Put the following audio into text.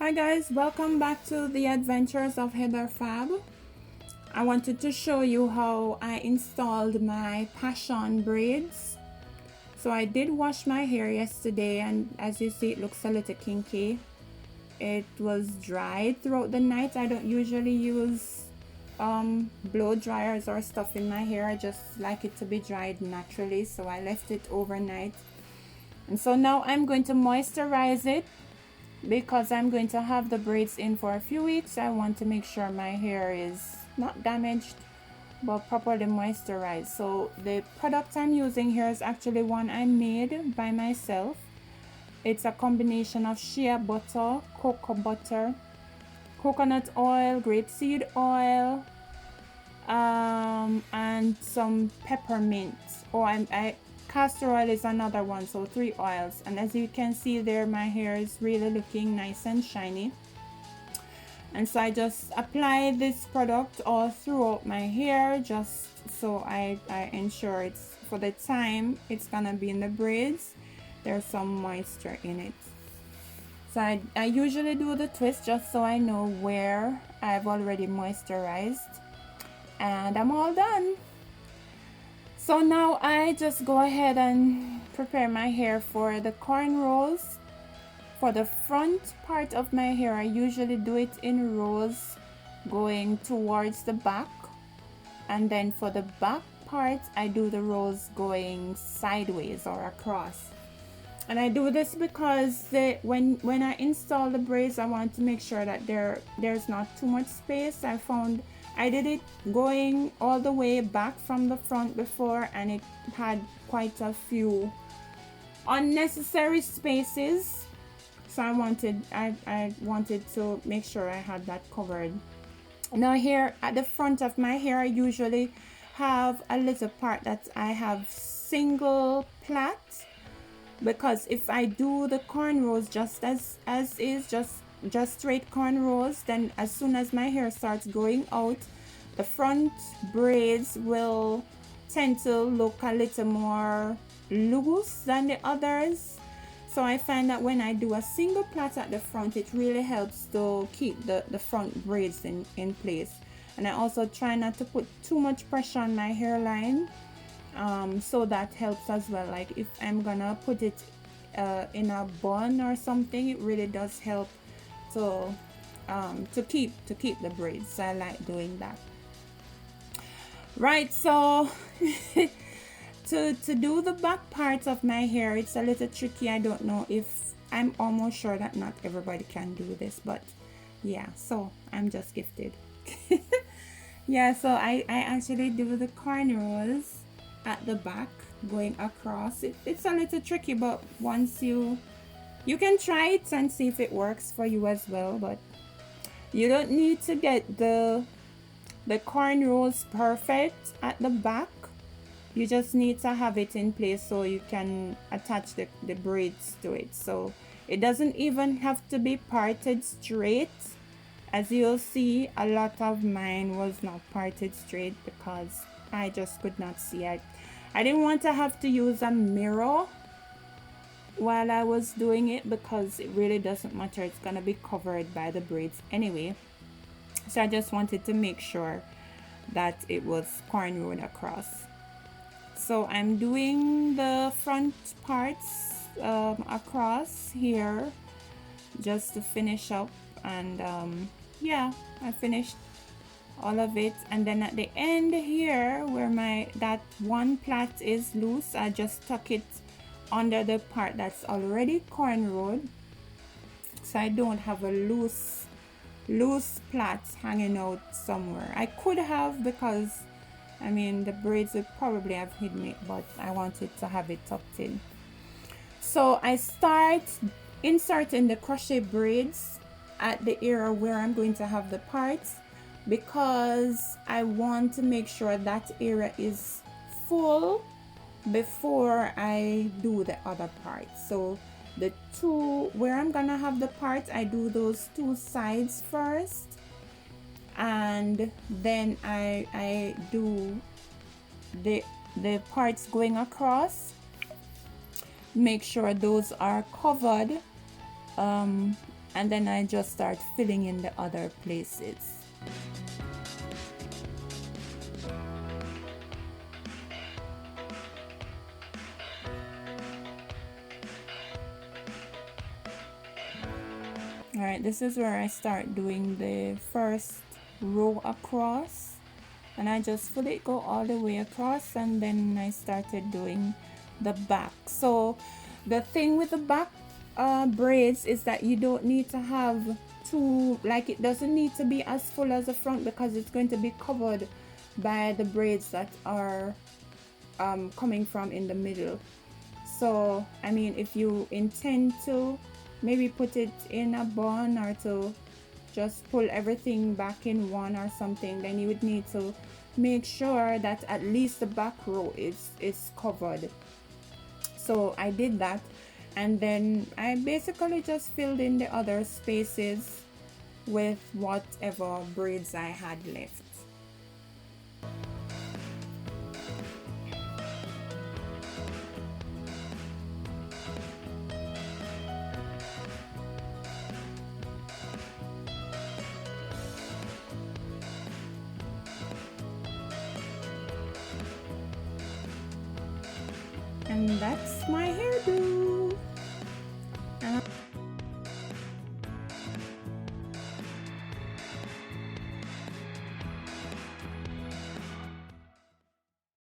Hi guys, welcome back to the adventures of Heather Fab. I wanted to show you how I installed my passion braids. So I did wash my hair yesterday, and as you see, it looks a little kinky. It was dried throughout the night. I don't usually use blow dryers or stuff in my hair. I just like it to be dried naturally, so I left it overnight. And so now I'm going to moisturize it because I'm going to have the braids in for a few weeks. I want to make sure my hair is not damaged but properly moisturized. So the product I'm using here is actually one I made by myself. It's a combination of shea butter, cocoa butter, coconut oil, grapeseed oil, and some peppermint. Castor oil is another one, so 3 oils. And as you can see there, my hair is really looking nice and shiny. And so I just apply this product all throughout my hair, just so I ensure it's, for the time it's gonna be in the braids, there's some moisture in it. So I usually do the twist just so I know where I've already moisturized. And I'm all done. So now I just go ahead and prepare my hair for the cornrows. For the front part of my hair, I usually do it in rows going towards the back. And then for the back part, I do the rows going sideways or across. And I do this because when I install the braids, I want to make sure that there's not too much space. I did it going all the way back from the front before, and it had quite a few unnecessary spaces. So I wanted to make sure I had that covered. Now here at the front of my hair, I usually have a little part that I have single plait, because if I do the cornrows just as is, just straight cornrows, then as soon as my hair starts growing out, the front braids will tend to look a little more loose than the others. So I find that when I do a single plait at the front, it really helps to keep the front braids in place. And I also try not to put too much pressure on my hairline, so that helps as well. Like if I'm gonna put it in a bun or something, it really does help to keep the braids. So I like doing that. Right, so to do the back part of my hair, it's a little tricky. I don't know, if I'm almost sure that not everybody can do this, but yeah, so I'm just gifted. Yeah, so I actually do the cornrows at the back going across. It's a little tricky, but once you can try it and see if it works for you as well. But you don't need to get the cornrows perfect at the back. You just need to have it in place so you can attach the braids to it. So it doesn't even have to be parted straight. As you'll see, a lot of mine was not parted straight because I just could not see it. I didn't want to have to use a mirror while I was doing it, because it really doesn't matter. It's gonna be covered by the braids anyway. So I just wanted to make sure that it was cornrowed across. So I'm doing the front parts across here just to finish up, and yeah, I finished all of it. And then at the end here, where that one plait is loose, I just tuck it under the part that's already cornrowed, so I don't have a loose plait hanging out somewhere. I could have, because I mean the braids would probably have hidden it, but I wanted to have it tucked in. So I start inserting the crochet braids at the area where I'm going to have the parts, because I want to make sure that area is full before I do the other parts. So the two where I'm gonna have the parts, I do those two sides first, and then I do the parts going across. Make sure those are covered and then I just start filling in the other places. Alright, this is where I start doing the first row across, and I just let it go all the way across, and then I started doing the back. So the thing with the back braids is that you don't need to have too, like, it doesn't need to be as full as the front, because it's going to be covered by the braids that are coming from in the middle. So I mean, if you intend to maybe put it in a bun, or to just pull everything back in one or something, then you would need to make sure that at least the back row is covered. So I did that, and then I basically just filled in the other spaces with whatever braids I had left. And that's my hairdo.